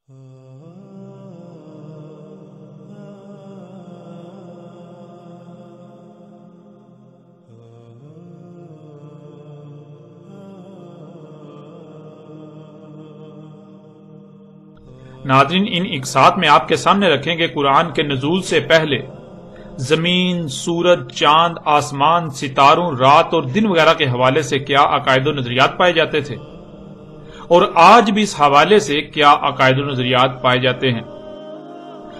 ناظرین، ان اقساط میں آپ کے سامنے رکھیں کہ قرآن کے نزول سے پہلے زمین، سورج، چاند، آسمان، ستاروں، رات اور دن وغیرہ کے حوالے سے کیا عقائد و نظریات پائے جاتے تھے، اور آج بھی اس حوالے سے کیا عقائد و نظریات پائے جاتے ہیں،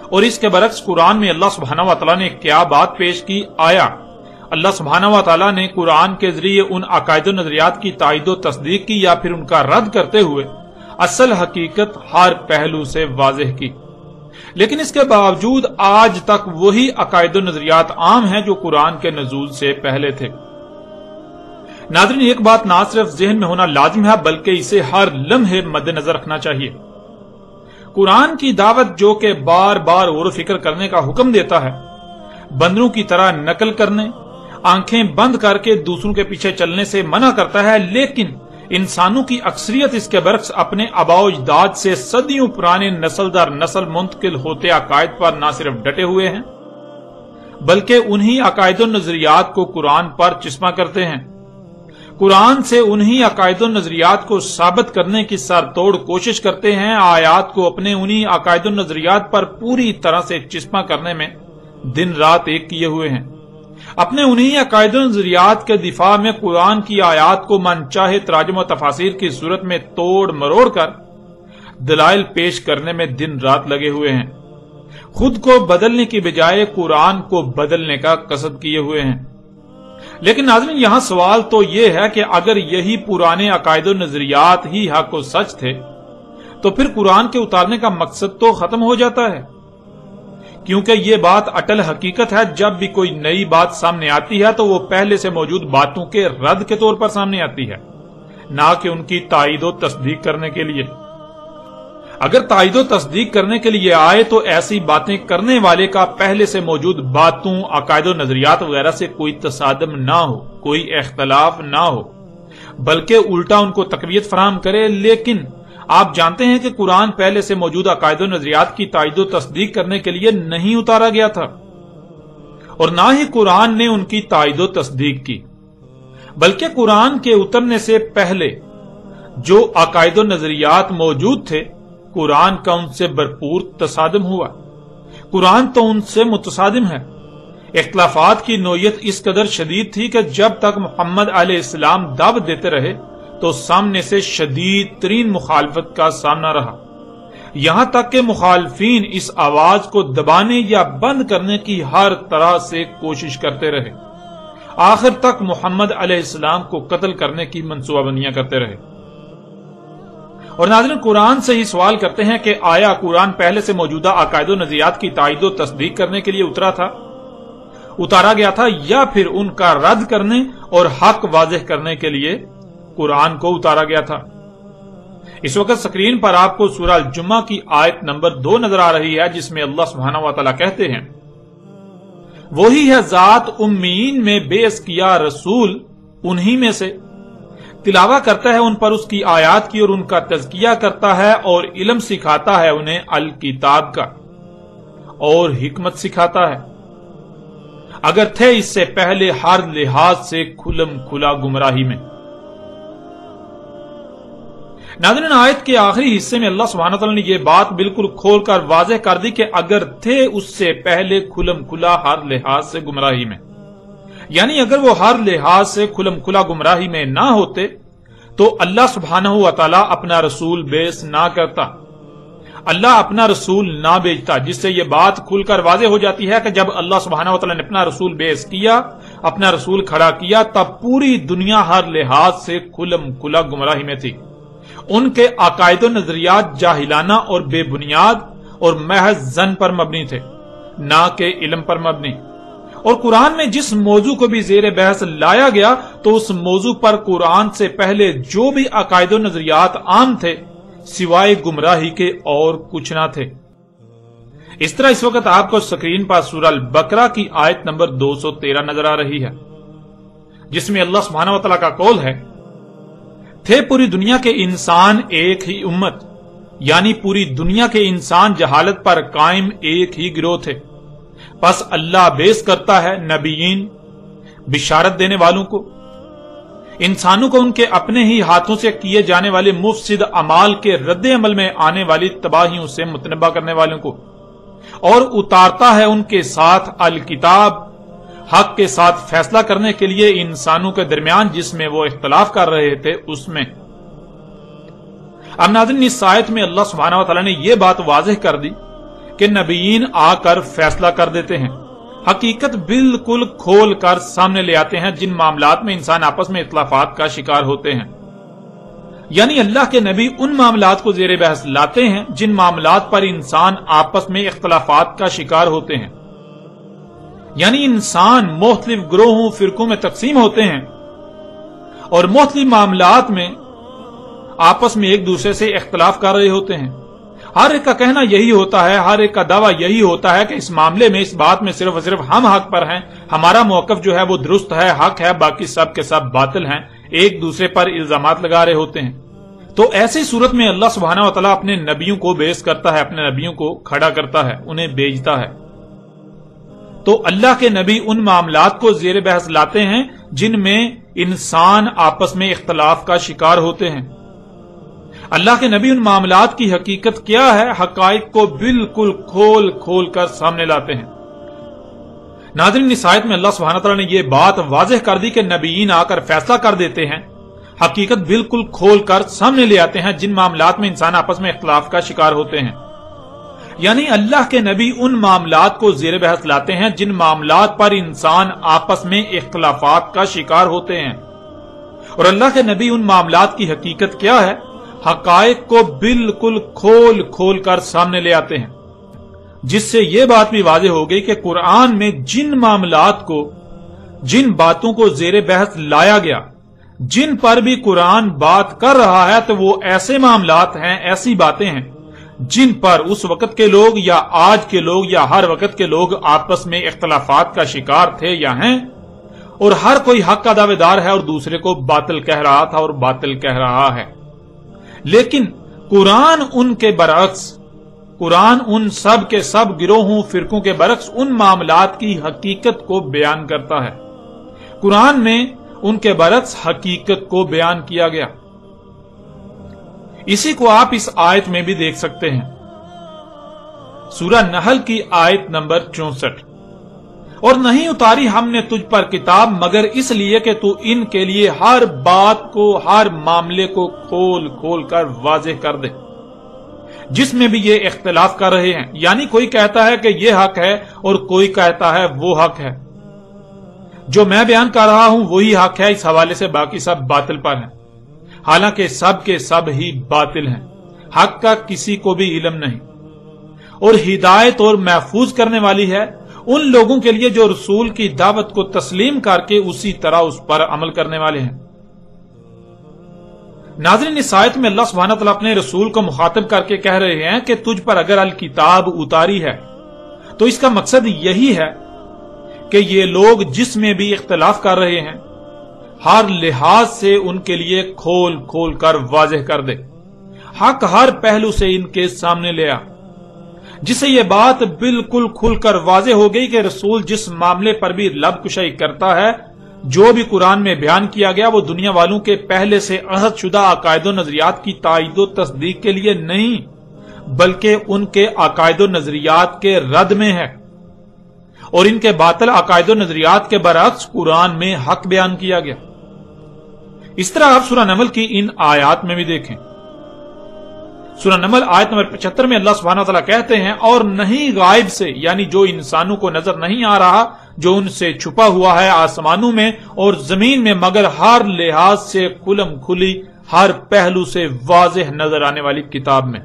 اور اس کے برعکس قرآن میں اللہ سبحانہ و تعالیٰ نے کیا بات پیش کی۔ آیا اللہ سبحانہ و تعالیٰ نے قرآن کے ذریعے ان عقائد و نظریات کی تائید و تصدیق کی، یا پھر ان کا رد کرتے ہوئے اصل حقیقت ہر پہلو سے واضح کی؟ لیکن اس کے باوجود آج تک وہی عقائد و نظریات عام ہیں جو قرآن کے نزول سے پہلے تھے۔ ناظرین، ایک بات نہ صرف ذہن میں ہونا لازم ہے بلکہ اسے ہر لمحے مد نظر رکھنا چاہیے۔ قرآن کی دعوت جو کہ بار بار غور و فکر کرنے کا حکم دیتا ہے، بندروں کی طرح نقل کرنے، آنکھیں بند کر کے دوسروں کے پیچھے چلنے سے منع کرتا ہے، لیکن انسانوں کی اکثریت اس کے برعکس اپنے آباء و اجداد سے صدیوں پرانے نسل در نسل منتقل ہوتے عقائد پر نہ صرف ڈٹے ہوئے ہیں بلکہ انہی عقائد و نظریات کو قرآن پر چسپاں کرتے ہیں۔ قرآن سے انہی عقائد و نظریات کو ثابت کرنے کی سر توڑ کوشش کرتے ہیں، آیات کو اپنے انہی عقائد و نظریات پر پوری طرح سے چسپاں کرنے میں دن رات ایک کیے ہوئے ہیں۔ اپنے انہی عقائد و نظریات کے دفاع میں قرآن کی آیات کو من چاہے تراجم و تفاسیر کی صورت میں توڑ مروڑ کر دلائل پیش کرنے میں دن رات لگے ہوئے ہیں، خود کو بدلنے کی بجائے قرآن کو بدلنے کا قصد کیے ہوئے ہیں۔ لیکن ناظرین، یہاں سوال تو یہ ہے کہ اگر یہی پرانے عقائد و نظریات ہی حق و سچ تھے تو پھر قرآن کے اتارنے کا مقصد تو ختم ہو جاتا ہے، کیونکہ یہ بات اٹل حقیقت ہے، جب بھی کوئی نئی بات سامنے آتی ہے تو وہ پہلے سے موجود باتوں کے رد کے طور پر سامنے آتی ہے، نہ کہ ان کی تائید و تصدیق کرنے کے لیے۔ اگر تائید و تصدیق کرنے کے لیے آئے تو ایسی باتیں کرنے والے کا پہلے سے موجود باتوں، عقائد و نظریات وغیرہ سے کوئی تصادم نہ ہو، کوئی اختلاف نہ ہو، بلکہ الٹا ان کو تقویت فراہم کرے۔ لیکن آپ جانتے ہیں کہ قرآن پہلے سے موجود عقائد و نظریات کی تائید و تصدیق کرنے کے لیے نہیں اتارا گیا تھا، اور نہ ہی قرآن نے ان کی تائید و تصدیق کی، بلکہ قرآن کے اترنے سے پہلے جو عقائد و نظریات موجود تھے، قرآن کا ان سے بھرپور تصادم ہوا۔ قرآن تو ان سے متصادم ہے۔ اختلافات کی نوعیت اس قدر شدید تھی کہ جب تک محمد علیہ السلام دعوت دیتے رہے تو سامنے سے شدید ترین مخالفت کا سامنا رہا، یہاں تک کہ مخالفین اس آواز کو دبانے یا بند کرنے کی ہر طرح سے کوشش کرتے رہے، آخر تک محمد علیہ السلام کو قتل کرنے کی منصوبہ بندیاں کرتے رہے۔ اور ناظرین، قرآن سے ہی سوال کرتے ہیں کہ آیا قرآن پہلے سے موجودہ عقائد و نظریات کی تائید و تصدیق کرنے کے لیے اتارا گیا تھا، یا پھر ان کا رد کرنے اور حق واضح کرنے کے لیے قرآن کو اتارا گیا تھا؟ اس وقت سکرین پر آپ کو سورہ الجمعہ کی آیت نمبر 2 نظر آ رہی ہے، جس میں اللہ سبحانہ و تعالیٰ کہتے ہیں، وہی ہے ذات امیین میں بیعث کیا رسول انہی میں سے، تلاوت کرتا ہے ان پر اس کی آیات کی اور ان کا تزکیہ کرتا ہے اور علم سکھاتا ہے انہیں الکتاب کا اور حکمت سکھاتا ہے، اگر تھے اس سے پہلے ہر لحاظ سے کھلم کھلا گمراہی میں۔ ناظرین، آیت کے آخری حصے میں اللہ سبحانہ وتعالی نے یہ بات بالکل کھول کر واضح کر دی کہ اگر تھے اس سے پہلے کھلم کھلا ہر لحاظ سے گمراہی میں، یعنی اگر وہ ہر لحاظ سے کھلم کھلا گمراہی میں نہ ہوتے تو اللہ سبحانہ وتعالی اپنا رسول بیعث نہ کرتا، اللہ اپنا رسول نہ بھیجتا، جس سے یہ بات کھل کر واضح ہو جاتی ہے کہ جب اللہ سبحانہ وتعالی نے اپنا رسول بیعث کیا، اپنا رسول کھڑا کیا، تب پوری دنیا ہر لحاظ سے کھلم کھلا گمراہی میں تھی۔ ان کے عقائد و نظریات جاہلانہ اور بے بنیاد اور محض ظن پر مبنی تھے، نہ کہ علم پر مبنی۔ اور قرآن میں جس موضوع کو بھی زیر بحث لایا گیا تو اس موضوع پر قرآن سے پہلے جو بھی عقائد و نظریات عام تھے سوائے گمراہی کے اور کچھ نہ تھے۔ اس طرح اس وقت آپ کو سکرین پر سورہ البقرہ کی آیت نمبر 213 نظر آ رہی ہے، جس میں اللہ سبحانہ وتعالی کا قول ہے، تھے پوری دنیا کے انسان ایک ہی امت یعنی پوری دنیا کے انسان جہالت پر قائم ایک ہی گروہ تھے، پس اللہ بیس کرتا ہے نبیین بشارت دینے والوں کو، انسانوں کو ان کے اپنے ہی ہاتھوں سے کیے جانے والے مفسد اعمال کے رد عمل میں آنے والی تباہیوں سے متنبہ کرنے والوں کو، اور اتارتا ہے ان کے ساتھ الکتاب حق کے ساتھ فیصلہ کرنے کے لیے انسانوں کے درمیان جس میں وہ اختلاف کر رہے تھے اس میں۔ اب ناظرین، اس آیت میں اللہ سبحانہ و تعالیٰ نے یہ بات واضح کر دی کہ نبیین آ کر فیصلہ کر دیتے ہیں، حقیقت بالکل کھول کر سامنے لے آتے ہیں جن معاملات میں انسان آپس میں اختلافات کا شکار ہوتے ہیں۔ یعنی اللہ کے نبی ان معاملات کو زیر بحث لاتے ہیں جن معاملات پر انسان آپس میں اختلافات کا شکار ہوتے ہیں۔ یعنی انسان مختلف گروہوں فرقوں میں تقسیم ہوتے ہیں اور مختلف معاملات میں آپس میں ایک دوسرے سے اختلاف کر رہے ہوتے ہیں۔ ہر ایک کا کہنا یہی ہوتا ہے، ہر ایک کا دعویٰ یہی ہوتا ہے کہ اس معاملے میں، اس بات میں صرف اور صرف ہم حق پر ہیں، ہمارا موقف جو ہے وہ درست ہے، حق ہے، باقی سب کے سب باطل ہیں، ایک دوسرے پر الزامات لگا رہے ہوتے ہیں۔ تو ایسی صورت میں اللہ سبحانہ و تعالیٰ اپنے نبیوں کو بیس کرتا ہے، اپنے نبیوں کو کھڑا کرتا ہے، انہیں بھیجتا ہے۔ تو اللہ کے نبی ان معاملات کو زیر بحث لاتے ہیں جن میں انسان آپس میں اختلاف کا شکار ہوتے ہیں۔ اللہ کے نبی ان معاملات کی حقیقت کیا ہے، حقائق کو بالکل کھول کھول کر سامنے لاتے ہیں۔ ناظرین، اس آیت میں اللہ سبحانہ تعالیٰ نے یہ بات واضح کر دی کہ نبیین آ کر فیصلہ کر دیتے ہیں، حقیقت بالکل کھول کر سامنے لے آتے ہیں جن معاملات میں انسان آپس میں اختلاف کا شکار ہوتے ہیں۔ یعنی اللہ کے نبی ان معاملات کو زیر بحث لاتے ہیں جن معاملات پر انسان آپس میں اختلافات کا شکار ہوتے ہیں، اور اللہ کے نبی ان معاملات کی حقیقت کیا ہے، حقائق کو بالکل کھول کھول کر سامنے لے آتے ہیں، جس سے یہ بات بھی واضح ہو گئی کہ قرآن میں جن معاملات کو، جن باتوں کو زیر بحث لایا گیا، جن پر بھی قرآن بات کر رہا ہے، تو وہ ایسے معاملات ہیں، ایسی باتیں ہیں جن پر اس وقت کے لوگ یا آج کے لوگ یا ہر وقت کے لوگ آپس میں اختلافات کا شکار تھے یا ہیں، اور ہر کوئی حق کا دعوے دار ہے اور دوسرے کو باطل کہہ رہا تھا اور باطل کہہ رہا ہے۔ لیکن قرآن ان کے برعکس، قرآن ان سب کے سب گروہوں فرقوں کے برعکس ان معاملات کی حقیقت کو بیان کرتا ہے۔ قرآن میں ان کے برعکس حقیقت کو بیان کیا گیا۔ اسی کو آپ اس آیت میں بھی دیکھ سکتے ہیں، سورہ نحل کی آیت نمبر 64، اور نہیں اتاری ہم نے تجھ پر کتاب مگر اس لیے کہ تو ان کے لیے ہر بات کو، ہر معاملے کو کھول کھول کر واضح کر دے جس میں بھی یہ اختلاف کر رہے ہیں۔ یعنی کوئی کہتا ہے کہ یہ حق ہے اور کوئی کہتا ہے وہ حق ہے، جو میں بیان کر رہا ہوں وہی حق ہے، اس حوالے سے باقی سب باطل پر ہیں، حالانکہ سب کے سب ہی باطل ہیں، حق کا کسی کو بھی علم نہیں، اور ہدایت اور محفوظ کرنے والی ہے ان لوگوں کے لیے جو رسول کی دعوت کو تسلیم کر کے اسی طرح اس پر عمل کرنے والے ہیں۔ ناظرین، اس آیت میں اللہ سبحانہ تعالیٰ اپنے رسول کو مخاطب کر کے کہہ رہے ہیں کہ تجھ پر اگر الکتاب اتاری ہے تو اس کا مقصد یہی ہے کہ یہ لوگ جس میں بھی اختلاف کر رہے ہیں ہر لحاظ سے ان کے لیے کھول کھول کر واضح کر دے، حق ہر پہلو سے ان کے سامنے لے آ، جس سے یہ بات بالکل کھل کر واضح ہو گئی کہ رسول جس معاملے پر بھی لب کشائی کرتا ہے، جو بھی قرآن میں بیان کیا گیا، وہ دنیا والوں کے پہلے سے عہد شدہ عقائد و نظریات کی تائید و تصدیق کے لیے نہیں، بلکہ ان کے عقائد و نظریات کے رد میں ہے، اور ان کے باطل عقائد و نظریات کے برعکس قرآن میں حق بیان کیا گیا۔ اس طرح آپ سورہ نمل کی ان آیات میں بھی دیکھیں۔ سورہ نمل آیت نمبر 75 میں اللہ سبحانہ وتعالیٰ کہتے ہیں، اور نہیں غائب سے، یعنی جو انسانوں کو نظر نہیں آ رہا، جو ان سے چھپا ہوا ہے آسمانوں میں اور زمین میں، مگر ہر لحاظ سے کھلم کھلی، ہر پہلو سے واضح نظر آنے والی کتاب میں۔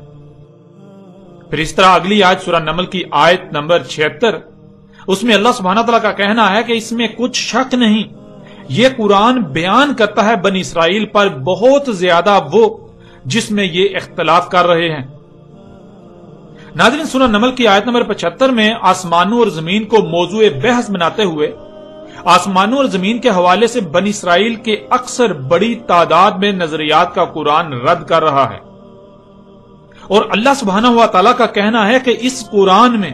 پھر اس طرح اگلی آیت سورہ نمل کی آیت نمبر 76، اس میں اللہ سبحانہ وتعالیٰ کا کہنا ہے کہ اس میں کچھ شک نہیں، یہ قرآن بیان کرتا ہے بنی اسرائیل پر بہت زیادہ وہ جس میں یہ اختلاف کر رہے ہیں۔ ناظرین، سورہ نمل کی آیت نمبر 75 میں آسمانوں اور زمین کو موضوع بحث بناتے ہوئے آسمانوں اور زمین کے حوالے سے بنی اسرائیل کے اکثر بڑی تعداد میں نظریات کا قرآن رد کر رہا ہے، اور اللہ سبحانہ و تعالیٰ کا کہنا ہے کہ اس قرآن میں،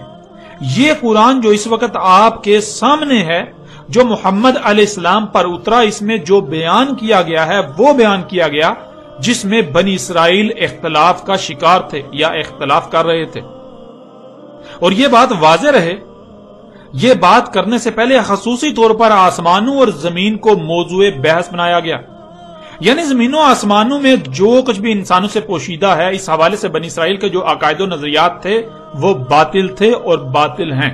یہ قرآن جو اس وقت آپ کے سامنے ہے، جو محمد علیہ السلام پر اترا، اس میں جو بیان کیا گیا ہے وہ بیان کیا گیا جس میں بنی اسرائیل اختلاف کا شکار تھے یا اختلاف کر رہے تھے. اور یہ بات واضح رہے، یہ بات کرنے سے پہلے خصوصی طور پر آسمانوں اور زمین کو موضوع بحث بنایا گیا. یعنی زمینوں آسمانوں میں جو کچھ بھی انسانوں سے پوشیدہ ہے، اس حوالے سے بنی اسرائیل کے جو عقائد و نظریات تھے وہ باطل تھے اور باطل ہیں.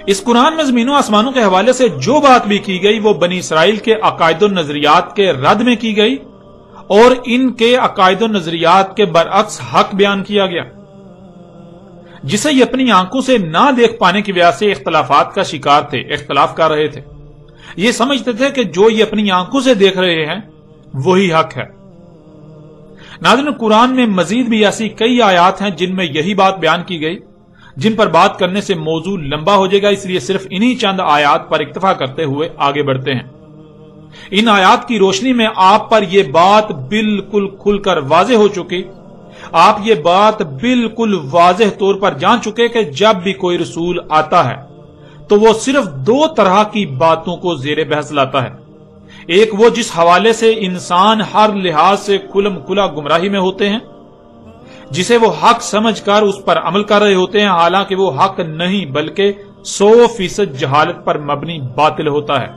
اس قرآن میں زمینوں آسمانوں کے حوالے سے جو بات بھی کی گئی وہ بنی اسرائیل کے عقائد و نظریات کے رد میں کی گئی اور ان کے عقائد و نظریات کے برعکس حق بیان کیا گیا، جسے یہ اپنی آنکھوں سے نہ دیکھ پانے کی وجہ سے اختلافات کا شکار تھے، اختلاف کر رہے تھے. یہ سمجھتے تھے کہ جو یہ اپنی آنکھوں سے دیکھ رہے ہیں وہی حق ہے. ناظرین، قرآن میں مزید بھی ایسی کئی آیات ہیں جن میں یہی بات بیان کی گئی، جن پر بات کرنے سے موضوع لمبا ہو جائے گا، اس لیے صرف انہی چند آیات پر اکتفا کرتے ہوئے آگے بڑھتے ہیں. ان آیات کی روشنی میں آپ پر یہ بات بالکل کھل کر واضح ہو چکی، آپ یہ بات بالکل واضح طور پر جان چکے کہ جب بھی کوئی رسول آتا ہے تو وہ صرف دو طرح کی باتوں کو زیر بحث لاتا ہے. ایک وہ جس حوالے سے انسان ہر لحاظ سے کھلم کھلا گمراہی میں ہوتے ہیں، جسے وہ حق سمجھ کر اس پر عمل کر رہے ہوتے ہیں، حالانکہ وہ حق نہیں بلکہ 100% جہالت پر مبنی باطل ہوتا ہے.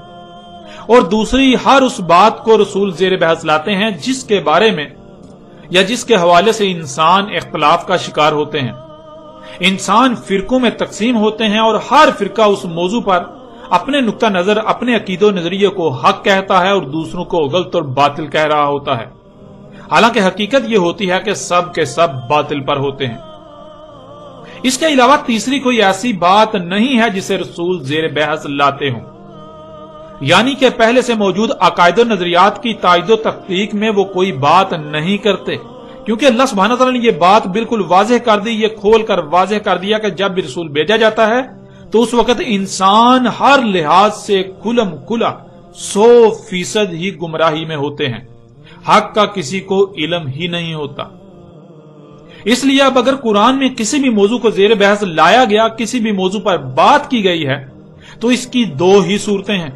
اور دوسری ہر اس بات کو رسول زیر بحث لاتے ہیں جس کے بارے میں یا جس کے حوالے سے انسان اختلاف کا شکار ہوتے ہیں. انسان فرقوں میں تقسیم ہوتے ہیں اور ہر فرقہ اس موضوع پر اپنے نقطہ نظر، اپنے عقید و نظریے کو حق کہتا ہے اور دوسروں کو غلط اور باطل کہہ رہا ہوتا ہے، حالانکہ حقیقت یہ ہوتی ہے کہ سب کے سب باطل پر ہوتے ہیں. اس کے علاوہ تیسری کوئی ایسی بات نہیں ہے جسے رسول زیر بحث لاتے ہوں، یعنی کہ پہلے سے موجود عقائد و نظریات کی تائید و تحقیق میں وہ کوئی بات نہیں کرتے، کیونکہ اللہ سبحانہ تعالیٰ نے یہ بات بالکل واضح کر دی، یہ کھول کر واضح کر دیا کہ جب بھی رسول بھیجا جاتا ہے تو اس وقت انسان ہر لحاظ سے کھلم کھلا 100% ہی گمراہی میں ہوتے ہیں، حق کا کسی کو علم ہی نہیں ہوتا. اس لیے اب اگر قرآن میں کسی بھی موضوع کو زیر بحث لایا گیا، کسی بھی موضوع پر بات کی گئی ہے، تو اس کی دو ہی صورتیں ہیں.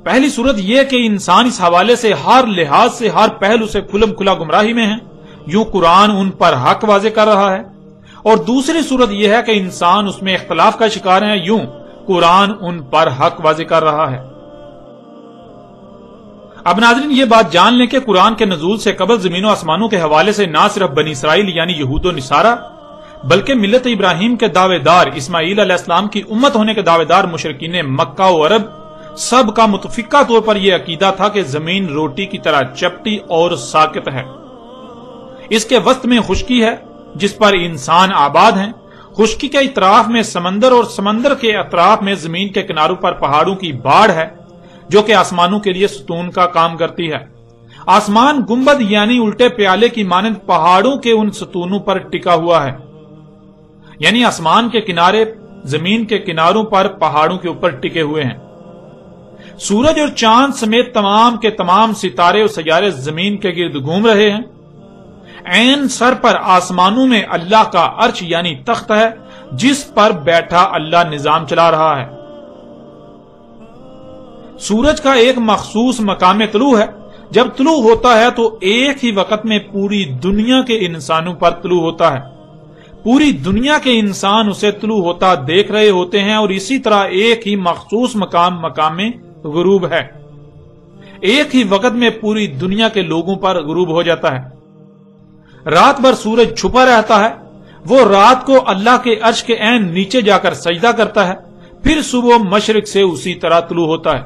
پہلی صورت یہ کہ انسان اس حوالے سے ہر لحاظ سے، ہر پہلو سے کھلم کھلا گمراہی میں ہے، یوں قرآن ان پر حق واضح کر رہا ہے. اور دوسری صورت یہ ہے کہ انسان اس میں اختلاف کا شکار ہے، یوں قرآن ان پر حق واضح کر رہا ہے. اب ناظرین، یہ بات جان لیں کہ قرآن کے نزول سے قبل زمین و آسمانوں کے حوالے سے نہ صرف بنی اسرائیل یعنی یہود و نصارہ، بلکہ ملت ابراہیم کے دعوے دار، اسماعیل علیہ السلام کی امت ہونے کے دعوے دار مشرکین مکہ و عرب، سب کا متفقہ طور پر یہ عقیدہ تھا کہ زمین روٹی کی طرح چپٹی اور ساکت ہے. اس کے وسط میں خشکی ہے جس پر انسان آباد ہیں، خشکی کے اطراف میں سمندر اور سمندر کے اطراف میں زمین کے کناروں پر پہاڑوں کی باڑ ہے جو کہ آسمانوں کے لیے ستون کا کام کرتی ہے. آسمان گنبد یعنی الٹے پیالے کی مانند پہاڑوں کے ان ستونوں پر ٹکا ہوا ہے، یعنی آسمان کے کنارے زمین کے کناروں پر پہاڑوں کے اوپر ٹکے ہوئے ہیں. سورج اور چاند سمیت تمام کے تمام ستارے اور سیارے زمین کے گرد گھوم رہے ہیں. عین سر پر آسمانوں میں اللہ کا عرش یعنی تخت ہے جس پر بیٹھا اللہ نظام چلا رہا ہے. سورج کا ایک مخصوص مقام طلوع ہے، جب طلوع ہوتا ہے تو ایک ہی وقت میں پوری دنیا کے انسانوں پر طلوع ہوتا ہے. پوری دنیا کے انسان اسے طلوع ہوتا دیکھ رہے ہوتے ہیں، اور اسی طرح ایک ہی مخصوص مقام غروب ہے. ایک ہی وقت میں پوری دنیا کے لوگوں پر غروب ہو جاتا ہے. رات بھر سورج چھپا رہتا ہے، وہ رات کو اللہ کے عرش کے عین نیچے جا کر سجدہ کرتا ہے، پھر صبح مشرق سے اسی طرح طلوع ہوتا ہے.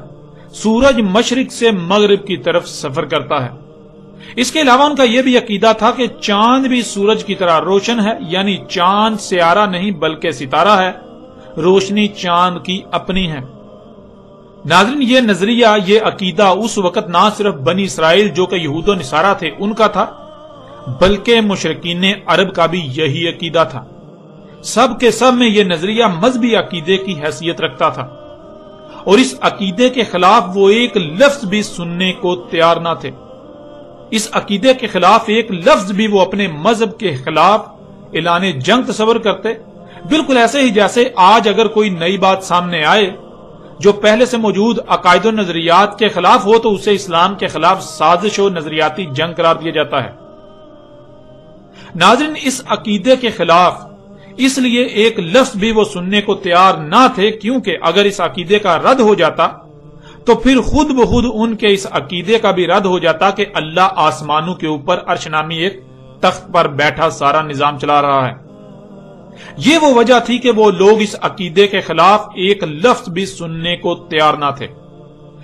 سورج مشرق سے مغرب کی طرف سفر کرتا ہے. اس کے علاوہ ان کا یہ بھی عقیدہ تھا کہ چاند بھی سورج کی طرح روشن ہے، یعنی چاند سیارہ نہیں بلکہ ستارہ ہے، روشنی چاند کی اپنی ہے. ناظرین، یہ نظریہ، یہ عقیدہ اس وقت نہ صرف بنی اسرائیل جو کہ یہود و نصارہ تھے ان کا تھا، بلکہ مشرکین عرب کا بھی یہی عقیدہ تھا. سب کے سب میں یہ نظریہ مذہبی عقیدے کی حیثیت رکھتا تھا، اور اس عقیدے کے خلاف وہ ایک لفظ بھی سننے کو تیار نہ تھے. اس عقیدے کے خلاف ایک لفظ بھی وہ اپنے مذہب کے خلاف اعلان جنگ تصور کرتے، بالکل ایسے ہی جیسے آج اگر کوئی نئی بات سامنے آئے جو پہلے سے موجود عقائد و نظریات کے خلاف ہو تو اسے اسلام کے خلاف سازش و نظریاتی جنگ قرار دیا جاتا ہے۔ ناظرین، اس عقیدے کے خلاف اس لیے ایک لفظ بھی وہ سننے کو تیار نہ تھے، کیونکہ اگر اس عقیدے کا رد ہو جاتا تو پھر خود بخود ان کے اس عقیدے کا بھی رد ہو جاتا کہ اللہ آسمانوں کے اوپر عرش نامی ایک تخت پر بیٹھا سارا نظام چلا رہا ہے۔ یہ وہ وجہ تھی کہ وہ لوگ اس عقیدے کے خلاف ایک لفظ بھی سننے کو تیار نہ تھے،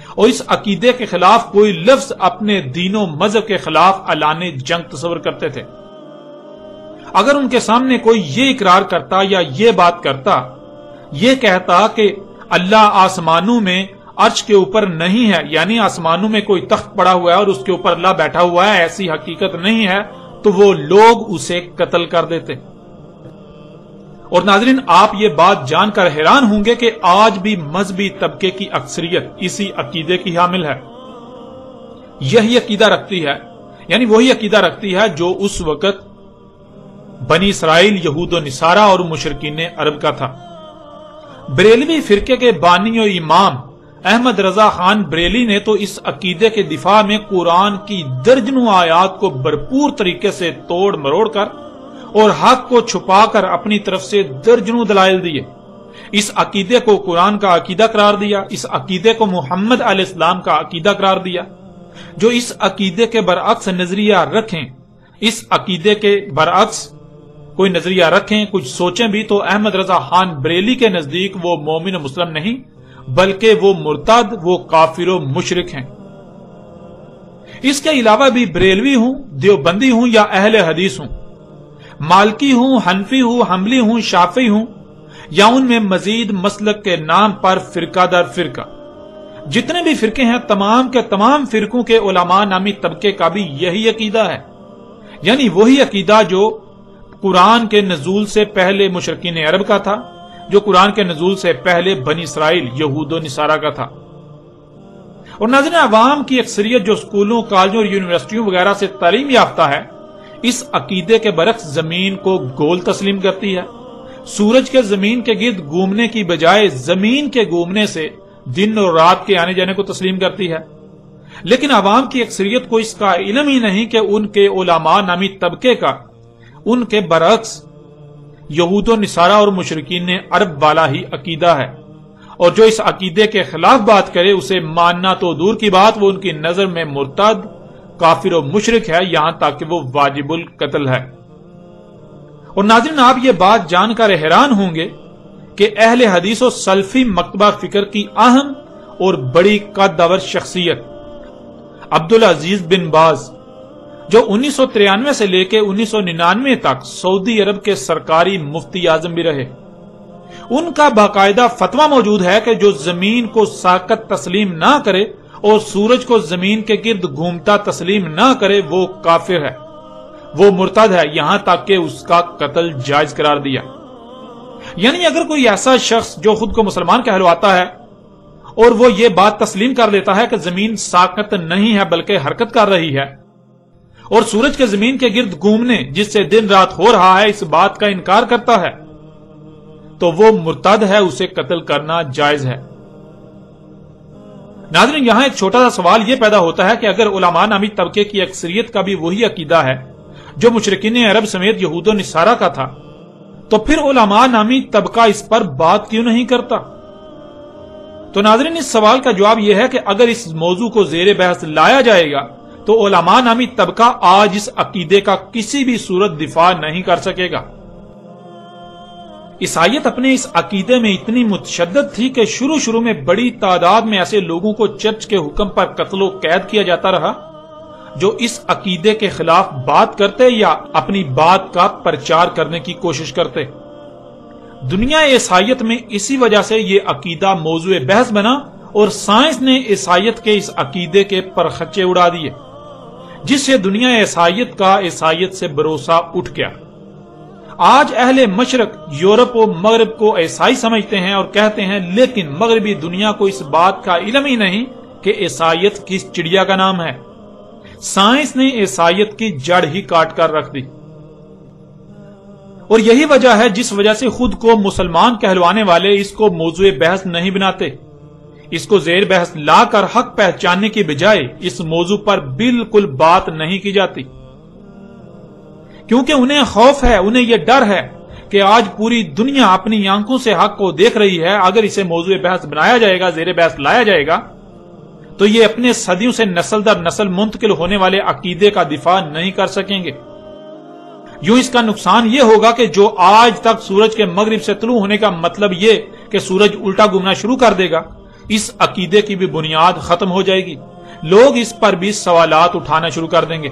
اور اس عقیدے کے خلاف کوئی لفظ اپنے دین و مذہب کے خلاف اعلان جنگ تصور کرتے تھے۔ اگر ان کے سامنے کوئی یہ اقرار کرتا یا یہ بات کرتا، یہ کہتا کہ اللہ آسمانوں میں عرش کے اوپر نہیں ہے، یعنی آسمانوں میں کوئی تخت پڑا ہوا ہے اور اس کے اوپر اللہ بیٹھا ہوا ہے، ایسی حقیقت نہیں ہے، تو وہ لوگ اسے قتل کر دیتے۔ اور ناظرین، آپ یہ بات جان کر حیران ہوں گے کہ آج بھی مذہبی طبقے کی اکثریت اسی عقیدے کی حامل ہے، یہی عقیدہ رکھتی ہے، یعنی وہی عقیدہ رکھتی ہے جو اس وقت بنی اسرائیل، یہود و نصارہ اور مشرکین عرب کا تھا۔ بریلوی فرقے کے بانی و امام احمد رضا خان بریلی نے تو اس عقیدے کے دفاع میں قرآن کی درجنوں آیات کو بھرپور طریقے سے توڑ مروڑ کر اور حق کو چھپا کر اپنی طرف سے درجنوں دلائل دیے، اس عقیدے کو قرآن کا عقیدہ قرار دیا، اس عقیدے کو محمد علیہ السلام کا عقیدہ قرار دیا۔ جو اس عقیدے کے برعکس نظریہ رکھیں، اس عقیدے کے برعکس کوئی نظریہ رکھیں، کچھ سوچیں بھی، تو احمد رضا خان بریلی کے نزدیک وہ مومن و مسلم نہیں بلکہ وہ مرتد، وہ کافر و مشرک ہیں۔ اس کے علاوہ بھی بریلوی ہوں، دیوبندی ہوں یا اہل حدیث ہوں، مالکی ہوں، حنفی ہوں، حنبلی ہوں، شافعی ہوں، یا ان میں مزید مسلک کے نام پر فرقہ در فرقہ جتنے بھی فرقے ہیں، تمام کے تمام فرقوں کے علماء نامی طبقے کا بھی یہی عقیدہ ہے، یعنی وہی عقیدہ جو قرآن کے نزول سے پہلے مشرکین عرب کا تھا، جو قرآن کے نزول سے پہلے بنی اسرائیل، یہود و نصارہ کا تھا۔ اور ناظرین، عوام کی اکثریت جو اسکولوں، کالجوں اور یونیورسٹیوں وغیرہ سے تعلیم یافتہ ہے، اس عقیدے کے برعکس زمین کو گول تسلیم کرتی ہے، سورج کے زمین کے گرد گھومنے کی بجائے زمین کے گھومنے سے دن اور رات کے آنے جانے کو تسلیم کرتی ہے۔ لیکن عوام کی اکثریت کو اس کا علم ہی نہیں کہ ان کے علماء نامی طبقے کا ان کے برعکس یہود و نصارہ اور مشرکین عرب والا ہی عقیدہ ہے، اور جو اس عقیدے کے خلاف بات کرے اسے ماننا تو دور کی بات، وہ ان کی نظر میں مرتد، کافر و مشرک ہے، یہاں تک کہ وہ واجب القتل ہے۔ اور ناظرین، آپ یہ بات جان کر حیران ہوں گے کہ اہل حدیث و سلفی مکتبہ فکر کی اہم اور بڑی قدور شخصیت عبدالعزیز بن باز، جو 1993 سے لے کے 1999 تک سعودی عرب کے سرکاری مفتی اعظم بھی رہے، ان کا باقاعدہ فتویٰ موجود ہے کہ جو زمین کو ساقط تسلیم نہ کرے اور سورج کو زمین کے گرد گھومتا تسلیم نہ کرے وہ کافر ہے، وہ مرتد ہے، یہاں تک کہ اس کا قتل جائز قرار دیا۔ یعنی اگر کوئی ایسا شخص جو خود کو مسلمان کہلواتا ہے اور وہ یہ بات تسلیم کر لیتا ہے کہ زمین ساقط نہیں ہے بلکہ حرکت کر رہی ہے، اور سورج کے زمین کے گرد گھومنے جس سے دن رات ہو رہا ہے اس بات کا انکار کرتا ہے، تو وہ مرتد ہے، اسے قتل کرنا جائز ہے۔ ناظرین، یہاں ایک چھوٹا سا سوال یہ پیدا ہوتا ہے کہ اگر علماء نامی طبقے کی اکثریت کا بھی وہی عقیدہ ہے جو مشرکین عرب سمیت یہود و نصارہ کا تھا، تو پھر علماء نامی طبقہ اس پر بات کیوں نہیں کرتا؟ تو ناظرین، اس سوال کا جواب یہ ہے کہ اگر اس موضوع کو زیر بحث لایا جائے گا تو علماء نامی طبقہ آج اس عقیدے کا کسی بھی صورت دفاع نہیں کر سکے گا۔ عیسائیت اپنے اس عقیدے میں اتنی متشدد تھی کہ شروع میں بڑی تعداد میں ایسے لوگوں کو چرچ کے حکم پر قتل و قید کیا جاتا رہا جو اس عقیدے کے خلاف بات کرتے یا اپنی بات کا پرچار کرنے کی کوشش کرتے۔ دنیا عیسائیت میں اسی وجہ سے یہ عقیدہ موضوع بحث بنا اور سائنس نے عیسائیت کے اس عقیدے کے پرخچے اڑا دیے، جس سے دنیا عیسائیت کا عیسائیت سے بھروسہ اٹھ گیا۔ آج اہل مشرق یورپ و مغرب کو عیسائی سمجھتے ہیں اور کہتے ہیں، لیکن مغربی دنیا کو اس بات کا علم ہی نہیں کہ عیسائیت کس چڑیا کا نام ہے۔ سائنس نے عیسائیت کی جڑ ہی کاٹ کر رکھ دی، اور یہی وجہ ہے جس وجہ سے خود کو مسلمان کہلوانے والے اس کو موضوع بحث نہیں بناتے، اس کو زیر بحث لا کر حق پہچاننے کی بجائے اس موضوع پر بالکل بات نہیں کی جاتی، کیونکہ انہیں خوف ہے، انہیں یہ ڈر ہے کہ آج پوری دنیا اپنی آنکھوں سے حق کو دیکھ رہی ہے، اگر اسے موضوع بحث بنایا جائے گا، زیر بحث لایا جائے گا تو یہ اپنے صدیوں سے نسل در نسل منتقل ہونے والے عقیدے کا دفاع نہیں کر سکیں گے۔ یوں اس کا نقصان یہ ہوگا کہ جو آج تک سورج کے مغرب سے طلوع ہونے کا مطلب یہ کہ سورج الٹا گھومنا شروع کر دے گا، اس عقیدے کی بھی بنیاد ختم ہو جائے گی، لوگ اس پر بھی سوالات اٹھانا شروع کر دیں گے،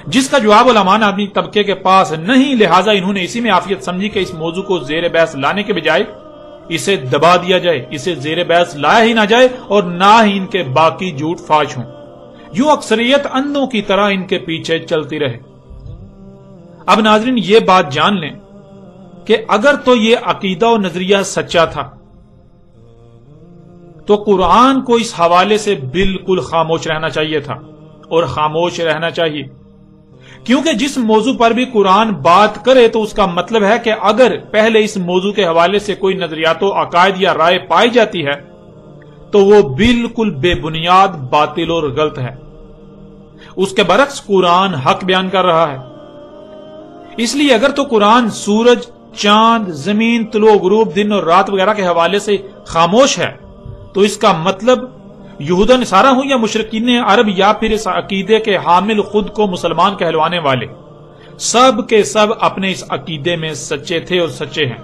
جس کا جواب علماء آدمی طبقے کے پاس نہیں، لہٰذا انہوں نے اسی میں عافیت سمجھی کہ اس موضوع کو زیر بحث لانے کے بجائے اسے دبا دیا جائے، اسے زیر بحث لایا ہی نہ جائے اور نہ ہی ان کے باقی جھوٹ فاش ہوں، یوں اکثریت اندھوں کی طرح ان کے پیچھے چلتی رہے۔ اب ناظرین یہ بات جان لیں کہ اگر تو یہ عقیدہ و نظریہ سچا تھا تو قرآن کو اس حوالے سے بالکل خاموش رہنا چاہیے تھا، اور خاموش رہنا چاہیے، کیونکہ جس موضوع پر بھی قرآن بات کرے تو اس کا مطلب ہے کہ اگر پہلے اس موضوع کے حوالے سے کوئی نظریات و عقائد یا رائے پائی جاتی ہے تو وہ بالکل بے بنیاد، باطل اور غلط ہے۔ اس کے برعکس قرآن حق بیان کر رہا ہے۔ اس لیے اگر تو قرآن سورج، چاند، زمین، طلوع غروب، دن اور رات وغیرہ کے حوالے سے خاموش ہے تو اس کا مطلب یہود و نصارہ ہوں یا مشرکین عرب یا پھر اس عقیدے کے حامل خود کو مسلمان کہلوانے والے، سب کے سب اپنے اس عقیدے میں سچے تھے اور سچے ہیں۔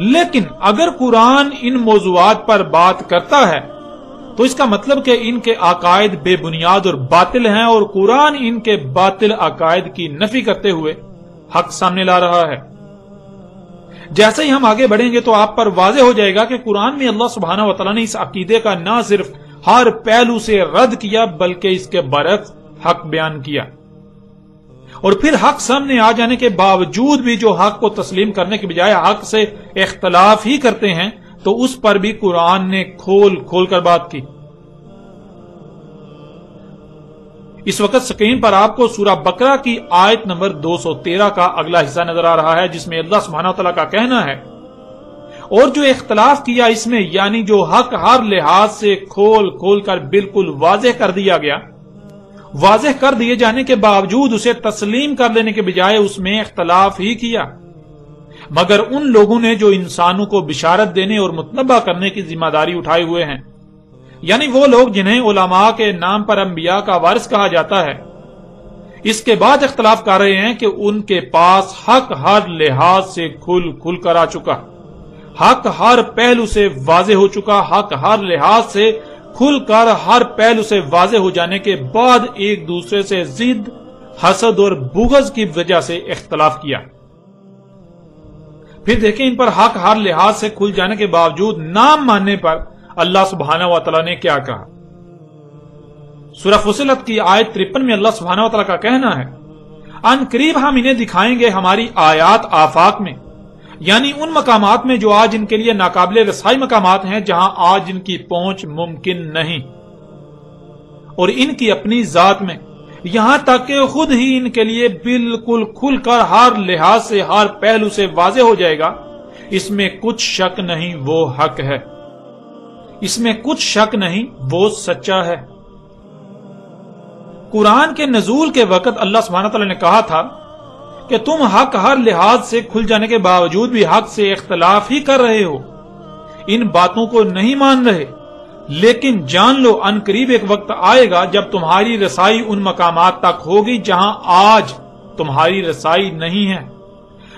لیکن اگر قرآن ان موضوعات پر بات کرتا ہے تو اس کا مطلب کہ ان کے عقائد بے بنیاد اور باطل ہیں، اور قرآن ان کے باطل عقائد کی نفی کرتے ہوئے حق سامنے لا رہا ہے۔ جیسے ہی ہم آگے بڑھیں گے تو آپ پر واضح ہو جائے گا کہ قرآن میں اللہ سبحانہ وتعالی نے اس عقیدے کا نہ صرف ہر پہلو سے رد کیا بلکہ اس کے برعکس حق بیان کیا، اور پھر حق سامنے آ جانے کے باوجود بھی جو حق کو تسلیم کرنے کے بجائے حق سے اختلاف ہی کرتے ہیں تو اس پر بھی قرآن نے کھول کھول کر بات کی۔ اس وقت سکرین پر آپ کو سورہ بقرہ کی آیت نمبر 213 کا اگلا حصہ نظر آ رہا ہے، جس میں اللہ سبحانہ وتعالی کا کہنا ہے، اور جو اختلاف کیا اس میں، یعنی جو حق ہر لحاظ سے کھول کھول کر بالکل واضح کر دیا گیا، واضح کر دیے جانے کے باوجود اسے تسلیم کر لینے کے بجائے اس میں اختلاف ہی کیا، مگر ان لوگوں نے جو انسانوں کو بشارت دینے اور متنبہ کرنے کی ذمہ داری اٹھائے ہوئے ہیں، یعنی وہ لوگ جنہیں علماء کے نام پر انبیاء کا وارث کہا جاتا ہے، اس کے بعد اختلاف کر رہے ہیں کہ ان کے پاس حق ہر لحاظ سے کھل کھل کر آ چکا، حق ہر پہلو سے واضح ہو چکا، حق ہر لحاظ سے کھل کر ہر پہلو سے واضح ہو جانے کے بعد ایک دوسرے سے ضد، حسد اور بغض کی وجہ سے اختلاف کیا۔ پھر دیکھیں ان پر حق ہر لحاظ سے کھل جانے کے باوجود نہ ماننے پر اللہ سبحانہ وتعالی نے کیا کہا۔ سورہ فصلت کی آیت 53 میں اللہ سبحانہ وتعالی کا کہنا ہے، ان قریب ہم انہیں دکھائیں گے ہماری آیات آفاق میں، یعنی ان مقامات میں جو آج ان کے لیے ناقابل رسائی مقامات ہیں، جہاں آج ان کی پہنچ ممکن نہیں، اور ان کی اپنی ذات میں، یہاں تک کہ خود ہی ان کے لیے بالکل کھل کر ہر لحاظ سے ہر پہلو سے واضح ہو جائے گا۔ اس میں کچھ شک نہیں وہ حق ہے، اس میں کچھ شک نہیں وہ سچا ہے۔ قرآن کے نزول کے وقت اللہ سبحانہ تعالیٰ نے کہا تھا کہ تم حق ہر لحاظ سے کھل جانے کے باوجود بھی حق سے اختلاف ہی کر رہے ہو، ان باتوں کو نہیں مان رہے، لیکن جان لو ان قریب ایک وقت آئے گا جب تمہاری رسائی ان مقامات تک ہوگی جہاں آج تمہاری رسائی نہیں ہے،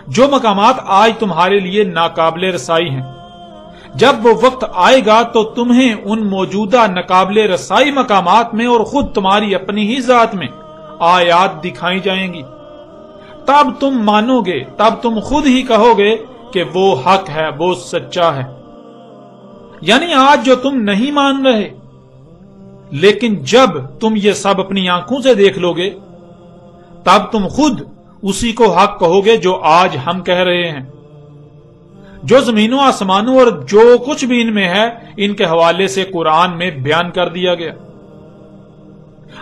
جو مقامات آج تمہارے لیے ناقابل رسائی ہیں۔ جب وہ وقت آئے گا تو تمہیں ان موجودہ ناقابل رسائی مقامات میں اور خود تمہاری اپنی ہی ذات میں آیات دکھائی جائیں گی، تب تم مانو گے، تب تم خود ہی کہو گے کہ وہ حق ہے، وہ سچا ہے۔ یعنی آج جو تم نہیں مان رہے، لیکن جب تم یہ سب اپنی آنکھوں سے دیکھ لو گے تب تم خود اسی کو حق کہو گے جو آج ہم کہہ رہے ہیں۔ جو زمینوں آسمانوں اور جو کچھ بھی ان میں ہے، ان کے حوالے سے قرآن میں بیان کر دیا گیا۔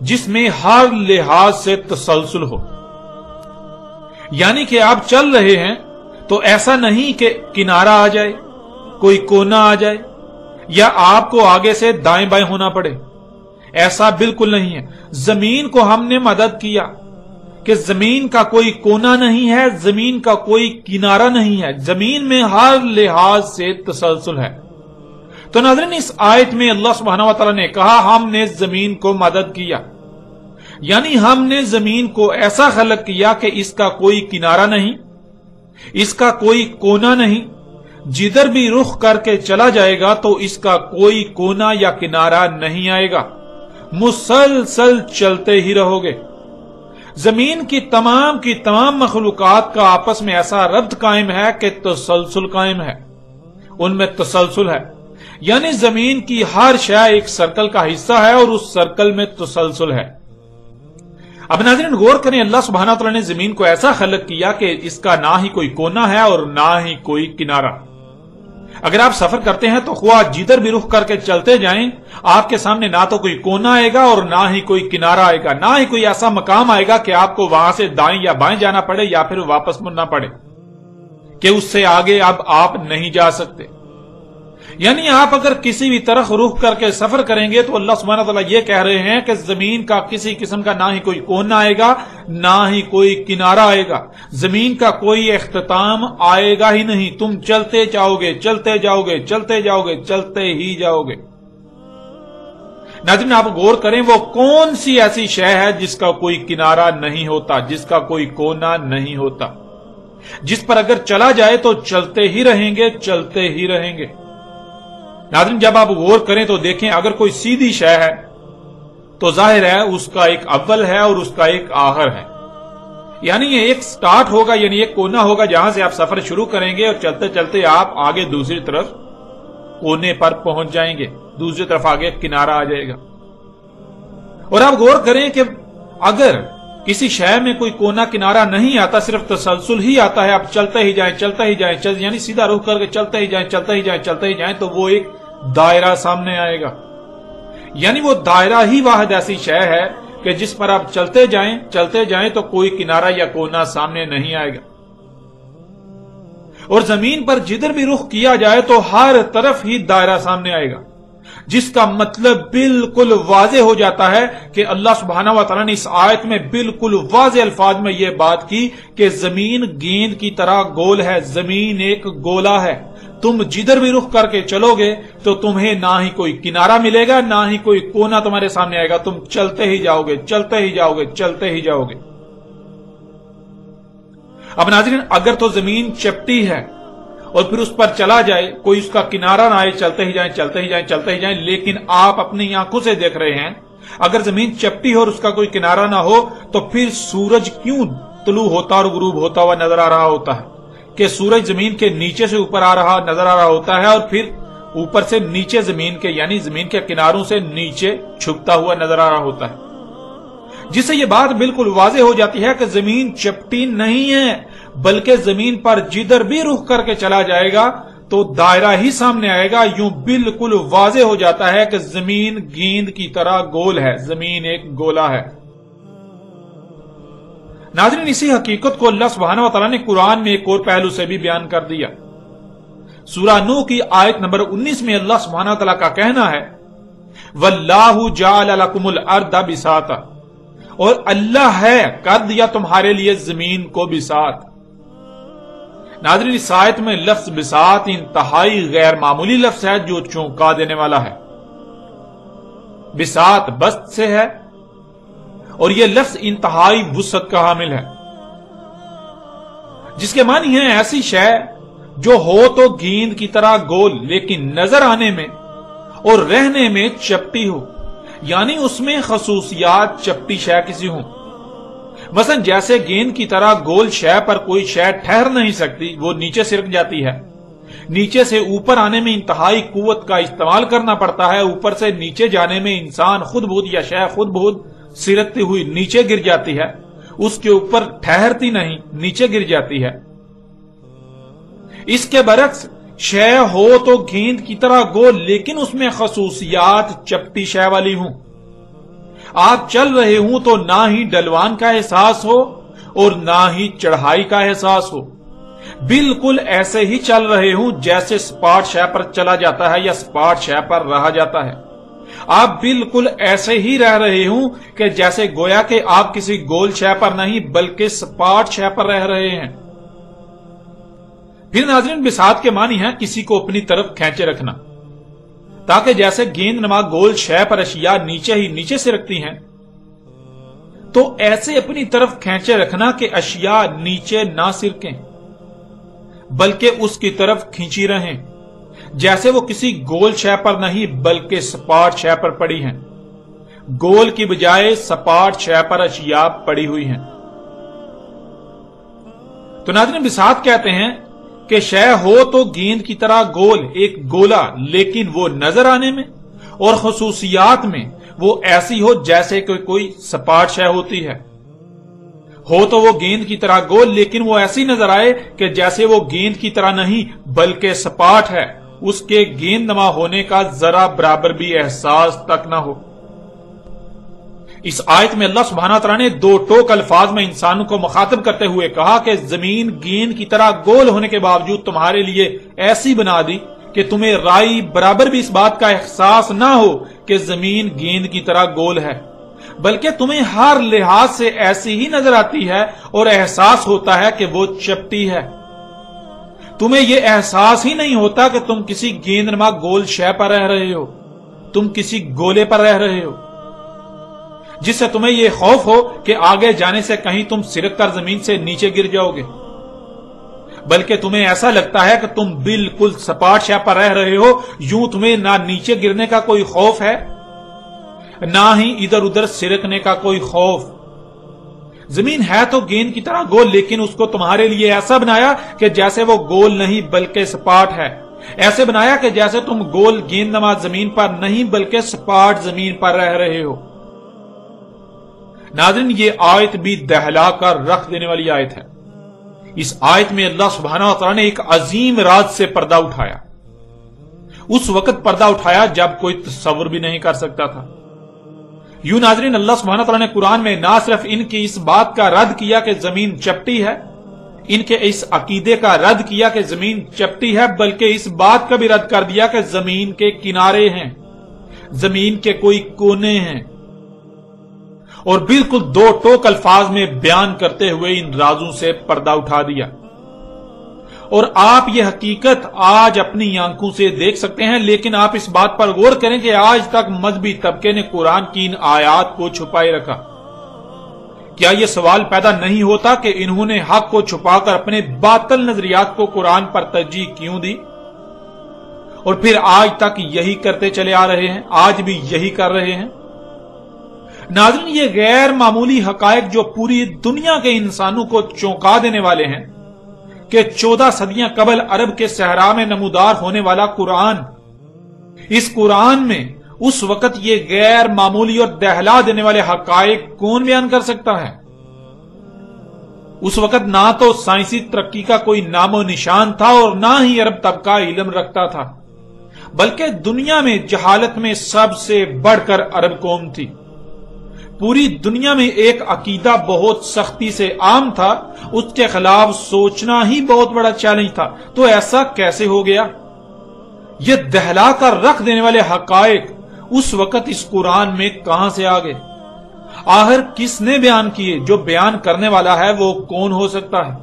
جس میں ہر لحاظ سے تسلسل ہو. یعنی کہ آپ چل رہے ہیں تو ایسا نہیں کہ کنارہ آ جائے، کوئی کونا آ جائے، یا آپ کو آگے سے دائیں بائیں ہونا پڑے. ایسا بالکل نہیں ہے. زمین کو ہم نے مدد کیا کہ زمین کا کوئی کونا نہیں ہے، زمین کا کوئی کنارہ نہیں ہے، زمین میں ہر لحاظ سے تسلسل ہے. تو ناظرین، اس آیت میں اللہ سبحانہ و تعالی نے کہا ہم نے زمین کو مدد کیا، یعنی ہم نے زمین کو ایسا خلق کیا کہ اس کا کوئی کنارہ نہیں، اس کا کوئی کونا نہیں. جدھر بھی رخ کر کے چلا جائے گا تو اس کا کوئی کونا یا کنارہ نہیں آئے گا، مسلسل چلتے ہی رہو گے. زمین کی تمام مخلوقات کا آپس میں ایسا ربط قائم ہے کہ تسلسل قائم ہے، ان میں تسلسل ہے. یعنی زمین کی ہر شے ایک سرکل کا حصہ ہے اور اس سرکل میں تسلسل ہے. اب ناظرین غور کریں، اللہ سبحانہ وتعالی نے زمین کو ایسا خلق کیا کہ اس کا نہ ہی کوئی کونا ہے اور نہ ہی کوئی کنارہ. اگر آپ سفر کرتے ہیں تو خواہ جدھر بھی رخ کر کے چلتے جائیں، آپ کے سامنے نہ تو کوئی کونا آئے گا اور نہ ہی کوئی کنارہ آئے گا، نہ ہی کوئی ایسا مقام آئے گا کہ آپ کو وہاں سے دائیں یا بائیں جانا پڑے یا پھر واپس مڑنا پڑے کہ اس سے آگے اب آپ نہیں جا سکتے. یعنی آپ اگر کسی بھی طرف رخ کر کے سفر کریں گے تو اللہ سبحانہ وتعالی یہ کہہ رہے ہیں کہ زمین کا کسی قسم کا نہ ہی کوئی کونا آئے گا، نہ ہی کوئی کنارہ آئے گا، زمین کا کوئی اختتام آئے گا ہی نہیں. تم چلتے جاؤ گے، چلتے جاؤ گے، چلتے جاؤ گے، چلتے ہی جاؤ گے. ناظرین آپ غور کریں، وہ کون سی ایسی شے ہے جس کا کوئی کنارہ نہیں ہوتا، جس کا کوئی کونا نہیں ہوتا، جس پر اگر چلا جائے تو چلتے ہی رہیں گے، چلتے ہی رہیں گے. ناظرین جب آپ غور کریں تو دیکھیں، اگر کوئی سیدھی شے ہے تو ظاہر ہے اس کا ایک اول ہے اور اس کا ایک آخر ہے. یعنی یہ ایک سٹارٹ ہوگا، یعنی ایک کونا ہوگا جہاں سے آپ سفر شروع کریں گے اور چلتے چلتے آپ آگے دوسری طرف کونے پر پہنچ جائیں گے، دوسری طرف آگے کنارہ آ جائے گا. اور آپ غور کریں کہ اگر کسی شے میں کوئی کونا کنارہ نہیں آتا، صرف تسلسل ہی آتا ہے، آپ چلتے ہی جائیں، چلتے ہی جائیں، یعنی سیدھا رخ کر کے چلتے ہی جائیں، چلتے ہی جائیں، چلتے ہی جائیں، تو وہ ایک دائرہ سامنے آئے گا. یعنی وہ دائرہ ہی واحد ایسی شے ہے کہ جس پر آپ چلتے جائیں تو کوئی کنارہ یا کونا سامنے نہیں آئے گا. اور زمین پر جدھر بھی رخ کیا جائے تو ہر طرف ہی دائرہ سامنے آئے گا، جس کا مطلب بالکل واضح ہو جاتا ہے کہ اللہ سبحانہ و تعالیٰ نے اس آیت میں بالکل واضح الفاظ میں یہ بات کی کہ زمین گیند کی طرح گول ہے، زمین ایک گولا ہے. تم جدھر بھی رخ کر کے چلو گے تو تمہیں نہ ہی کوئی کنارہ ملے گا، نہ ہی کوئی کونا تمہارے سامنے آئے گا، تم چلتے ہی جاؤ گے، چلتے ہی جاؤ گے، چلتے ہی جاؤ گے. اب ناظرین اگر تو زمین چپٹی ہے اور پھر اس پر چلا جائے، کوئی اس کا کنارہ نہ آئے، چلتے ہی جائیں، چلتے ہی جائیں، چلتے ہی جائیں، لیکن آپ اپنی آنکھوں سے دیکھ رہے ہیں اگر زمین چپٹی ہو اور اس کا کوئی کنارہ نہ ہو تو پھر سورج کیوں طلوع ہوتا اور غروب ہوتا ہوا نظر آ رہا ہوتا ہے؟ کہ سورج زمین کے نیچے سے اوپر آ رہا نظر آ رہا ہوتا ہے اور پھر اوپر سے نیچے زمین کے، یعنی زمین کے کناروں سے نیچے چھپتا ہوا نظر آ رہا ہوتا ہے، جس سے یہ بات بالکل واضح ہو جاتی ہے کہ زمین چپٹی نہیں ہے، بلکہ زمین پر جدھر بھی رخ کر کے چلا جائے گا تو دائرہ ہی سامنے آئے گا. یوں بالکل واضح ہو جاتا ہے کہ زمین گیند کی طرح گول ہے، زمین ایک گولا ہے. ناظرین اسی حقیقت کو اللہ سبحانہ و تعالیٰ نے قرآن میں ایک اور پہلو سے بھی بیان کر دیا. سورہ نوح کی آیت نمبر 19 میں اللہ سبحانہ و تعالیٰ کا کہنا ہے وَاللَّهُ جَعَلَ لَكُمُ الْأَرْضَ بِسَاطًا، اور اللہ ہے کر دیا تمہارے لیے زمین کو بساط. ناظرین اس آیت میں لفظ بساط انتہائی غیر معمولی لفظ ہے جو چونکا دینے والا ہے. بساط بسط سے ہے اور یہ لفظ انتہائی وسعت کا حامل ہے، جس کے معنی ہے ایسی شے جو ہو تو گیند کی طرح گول لیکن نظر آنے میں اور رہنے میں چپٹی ہو، یعنی اس میں خصوصیات چپٹی شے کسی ہوں. مثلا جیسے گیند کی طرح گول شے پر کوئی شے ٹھہر نہیں سکتی، وہ نیچے سرک جاتی ہے، نیچے سے اوپر آنے میں انتہائی قوت کا استعمال کرنا پڑتا ہے، اوپر سے نیچے جانے میں انسان خود بخود یا شے خود بخود سرکتی ہوئی نیچے گر جاتی ہے، اس کے اوپر ٹھہرتی نہیں، نیچے گر جاتی ہے. اس کے برعکس شے ہو تو گیند کی طرح گول لیکن اس میں خصوصیات چپٹی شے والی ہوں. آپ چل رہے ہوں تو نہ ہی ڈلوان کا احساس ہو اور نہ ہی چڑھائی کا احساس ہو، بالکل ایسے ہی چل رہے ہوں جیسے سپاٹ شے پر چلا جاتا ہے یا سپاٹ شے پر رہا جاتا ہے۔ آپ بالکل ایسے ہی رہ رہے ہوں کہ جیسے گویا کہ آپ کسی گول شے پر نہیں بلکہ سپاٹ شے پر رہ رہے ہیں۔ پھر ناظرین، بساط کے معنی ہے کسی کو اپنی طرف کھینچے رکھنا، تاکہ جیسے گیند نما گول شے پر اشیاء نیچے ہی نیچے سے رکھتی ہیں، تو ایسے اپنی طرف کھینچے رکھنا کہ اشیاء نیچے نہ سرکیں بلکہ اس کی طرف کھینچی رہیں، جیسے وہ کسی گول شے پر نہیں بلکہ سپاٹ شے پر پڑی ہیں، گول کی بجائے سپاٹ شے پر اشیاء پڑی ہوئی ہیں۔ تو ناظرین، بساط کہتے ہیں کہ شے ہو تو گیند کی طرح گول، ایک گولا، لیکن وہ نظر آنے میں اور خصوصیات میں وہ ایسی ہو جیسے کہ کوئی سپاٹ شے ہوتی ہے۔ ہو تو وہ گیند کی طرح گول، لیکن وہ ایسی نظر آئے کہ جیسے وہ گیند کی طرح نہیں بلکہ سپاٹ ہے، اس کے گیند نما ہونے کا ذرا برابر بھی احساس تک نہ ہو۔ اس آیت میں اللہ سبحانہ تعالیٰ نے دو ٹوک الفاظ میں انسانوں کو مخاطب کرتے ہوئے کہا کہ زمین گیند کی طرح گول ہونے کے باوجود تمہارے لیے ایسی بنا دی کہ تمہیں رائی برابر بھی اس بات کا احساس نہ ہو کہ زمین گیند کی طرح گول ہے، بلکہ تمہیں ہر لحاظ سے ایسی ہی نظر آتی ہے اور احساس ہوتا ہے کہ وہ چپٹی ہے۔ تمہیں یہ احساس ہی نہیں ہوتا کہ تم کسی گیند نما گول شے پر رہ رہے ہو، تم کسی گولے پر رہ رہے ہو، جس سے تمہیں یہ خوف ہو کہ آگے جانے سے کہیں تم سرک کر زمین سے نیچے گر جاؤ گے، بلکہ تمہیں ایسا لگتا ہے کہ تم بالکل سپاٹ شے پر رہ رہے ہو، یوں تمہیں نہ نیچے گرنے کا کوئی خوف ہے نہ ہی ادھر ادھر سرکنے کا کوئی خوف۔ زمین ہے تو گیند کی طرح گول، لیکن اس کو تمہارے لیے ایسا بنایا کہ جیسے وہ گول نہیں بلکہ سپاٹ ہے، ایسے بنایا کہ جیسے تم گول گیند نما زمین پر نہیں بلکہ سپاٹ زمین پر رہ رہے ہو۔ ناظرین، یہ آیت بھی دہلا کر رکھ دینے والی آیت ہے۔ اس آیت میں اللہ سبحانہ وتعالی نے ایک عظیم راز سے پردہ اٹھایا، اس وقت پردہ اٹھایا جب کوئی تصور بھی نہیں کر سکتا تھا۔ یوں ناظرین، اللہ سبحانہ تعالیٰ نے قرآن میں نہ صرف ان کی اس بات کا رد کیا کہ زمین چپٹی ہے، ان کے اس عقیدے کا رد کیا کہ زمین چپٹی ہے، بلکہ اس بات کا بھی رد کر دیا کہ زمین کے کنارے ہیں، زمین کے کوئی کونے ہیں، اور بالکل دو ٹوک الفاظ میں بیان کرتے ہوئے ان رازوں سے پردہ اٹھا دیا۔ اور آپ یہ حقیقت آج اپنی آنکھوں سے دیکھ سکتے ہیں، لیکن آپ اس بات پر غور کریں کہ آج تک مذہبی طبقے نے قرآن کی ان آیات کو چھپائے رکھا۔ کیا یہ سوال پیدا نہیں ہوتا کہ انہوں نے حق کو چھپا کر اپنے باطل نظریات کو قرآن پر ترجیح کیوں دی؟ اور پھر آج تک یہی کرتے چلے آ رہے ہیں، آج بھی یہی کر رہے ہیں۔ ناظرین، یہ غیر معمولی حقائق جو پوری دنیا کے انسانوں کو چونکا دینے والے ہیں کہ 14 صدیاں قبل عرب کے صحرا میں نمودار ہونے والا قرآن، اس قرآن میں اس وقت یہ غیر معمولی اور دہلا دینے والے حقائق کون بیان کر سکتا ہے؟ اس وقت نہ تو سائنسی ترقی کا کوئی نام و نشان تھا اور نہ ہی عرب طبقہ علم رکھتا تھا، بلکہ دنیا میں جہالت میں سب سے بڑھ کر عرب قوم تھی۔ پوری دنیا میں ایک عقیدہ بہت سختی سے عام تھا، اس کے خلاف سوچنا ہی بہت بڑا چیلنج تھا۔ تو ایسا کیسے ہو گیا؟ یہ دہلا کر رکھ دینے والے حقائق اس وقت اس قرآن میں کہاں سے آ گئے؟ آخر کس نے بیان کیے؟ جو بیان کرنے والا ہے وہ کون ہو سکتا ہے؟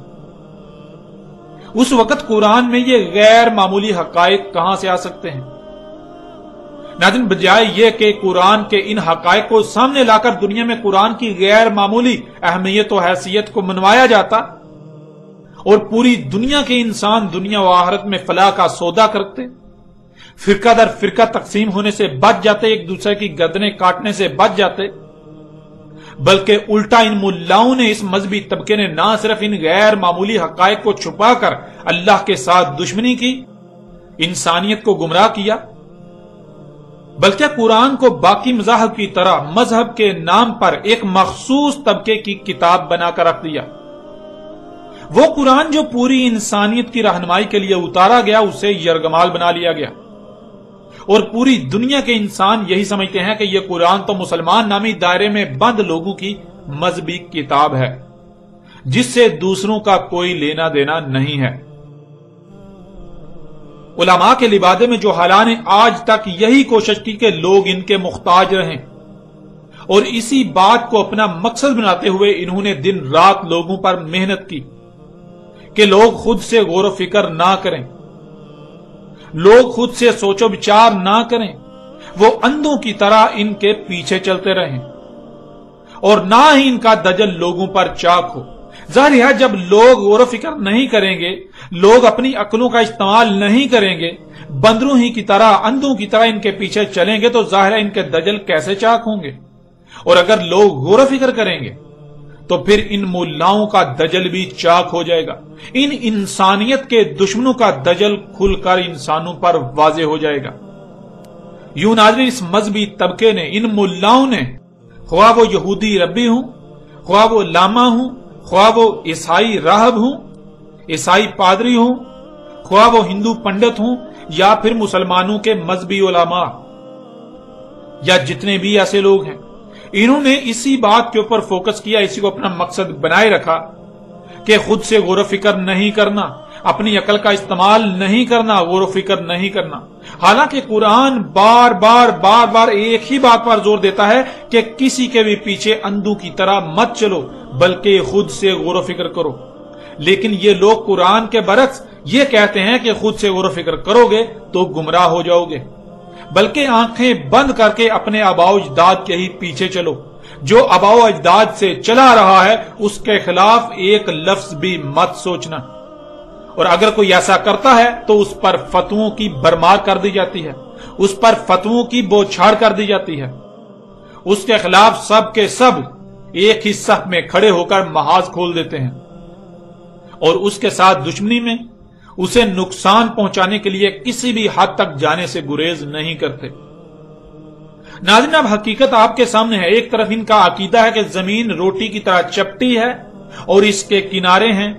اس وقت قرآن میں یہ غیر معمولی حقائق کہاں سے آ سکتے ہیں؟ ناظرین، بجائے یہ کہ قرآن کے ان حقائق کو سامنے لا کر دنیا میں قرآن کی غیر معمولی اہمیت و حیثیت کو منوایا جاتا اور پوری دنیا کے انسان دنیا و آخرت میں فلاح کا سودا کرتے، فرقہ در فرقہ تقسیم ہونے سے بچ جاتے، ایک دوسرے کی گردنیں کاٹنے سے بچ جاتے، بلکہ الٹا ان ملاؤں نے، اس مذہبی طبقے نے نہ صرف ان غیر معمولی حقائق کو چھپا کر اللہ کے ساتھ دشمنی کی، انسانیت کو گمراہ کیا، بلکہ قرآن کو باقی مذاہب کی طرح مذہب کے نام پر ایک مخصوص طبقے کی کتاب بنا کر رکھ دیا۔ وہ قرآن جو پوری انسانیت کی رہنمائی کے لیے اتارا گیا، اسے یرغمال بنا لیا گیا، اور پوری دنیا کے انسان یہی سمجھتے ہیں کہ یہ قرآن تو مسلمان نامی دائرے میں بند لوگوں کی مذہبی کتاب ہے جس سے دوسروں کا کوئی لینا دینا نہیں ہے۔ علماء کے لبادے میں جو حالان نے آج تک یہی کوشش کی کہ لوگ ان کے محتاج رہیں، اور اسی بات کو اپنا مقصد بناتے ہوئے انہوں نے دن رات لوگوں پر محنت کی کہ لوگ خود سے غور و فکر نہ کریں، لوگ خود سے سوچ و بچار نہ کریں، وہ اندھوں کی طرح ان کے پیچھے چلتے رہیں، اور نہ ہی ان کا دجل لوگوں پر چاک ہو۔ ظاہر ہے جب لوگ غور و فکر نہیں کریں گے، لوگ اپنی عقلوں کا استعمال نہیں کریں گے، بندروں ہی کی طرح اندھوں کی طرح ان کے پیچھے چلیں گے، تو ظاہر ہے ان کے دجل کیسے چاک ہوں گے؟ اور اگر لوگ غور و فکر کریں گے تو پھر ان ملاؤں کا دجل بھی چاک ہو جائے گا، ان انسانیت کے دشمنوں کا دجل کھل کر انسانوں پر واضح ہو جائے گا۔ یوں ناظرین، اس مذہبی طبقے نے، ان ملاؤں نے، خواہ وہ یہودی ربی ہوں، خواہ وہ لاما ہوں، خواہ وہ عیسائی راہب ہوں، عیسائی پادری ہوں، خواہ وہ ہندو پنڈت ہوں، یا پھر مسلمانوں کے مذہبی علماء، یا جتنے بھی ایسے لوگ ہیں، انہوں نے اسی بات کے اوپر فوکس کیا، اسی کو اپنا مقصد بنائے رکھا کہ خود سے غور و فکر نہیں کرنا، اپنی عقل کا استعمال نہیں کرنا، غور و فکر نہیں کرنا۔ حالانکہ قرآن بار بار ایک ہی بات پر زور دیتا ہے کہ کسی کے بھی پیچھے اندھوں کی طرح مت چلو، بلکہ خود سے غور و فکر کرو۔ لیکن یہ لوگ قرآن کے برعکس یہ کہتے ہیں کہ خود سے غور و فکر کرو گے تو گمراہ ہو جاؤ گے، بلکہ آنکھیں بند کر کے اپنے آباؤ اجداد کے ہی پیچھے چلو۔ جو آباؤ اجداد سے چلا رہا ہے اس کے خلاف ایک لفظ بھی مت سوچنا، اور اگر کوئی ایسا کرتا ہے تو اس پر فتووں کی برمار کر دی جاتی ہے، اس پر فتووں کی بوچھاڑ کر دی جاتی ہے، اس کے خلاف سب کے سب ایک ہی صف میں کھڑے ہو کر محاذ کھول دیتے ہیں، اور اس کے ساتھ دشمنی میں اسے نقصان پہنچانے کے لیے کسی بھی حد تک جانے سے گریز نہیں کرتے۔ ناظرین، اب حقیقت آپ کے سامنے ہے۔ ایک طرف ان کا عقیدہ ہے کہ زمین روٹی کی طرح چپٹی ہے اور اس کے کنارے ہیں،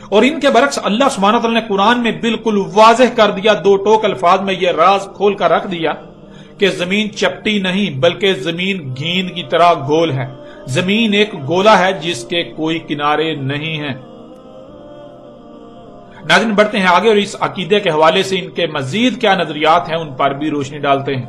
اور ان کے برعکس اللہ سبحانہ وتعالی نے قرآن میں بالکل واضح کر دیا، دو ٹوک الفاظ میں یہ راز کھول کر رکھ دیا کہ زمین چپٹی نہیں بلکہ زمین گیند کی طرح گول ہے، زمین ایک گولا ہے جس کے کوئی کنارے نہیں ہیں۔ ناظرین، بڑھتے ہیں آگے اور اس عقیدے کے حوالے سے ان کے مزید کیا نظریات ہیں ان پر بھی روشنی ڈالتے ہیں۔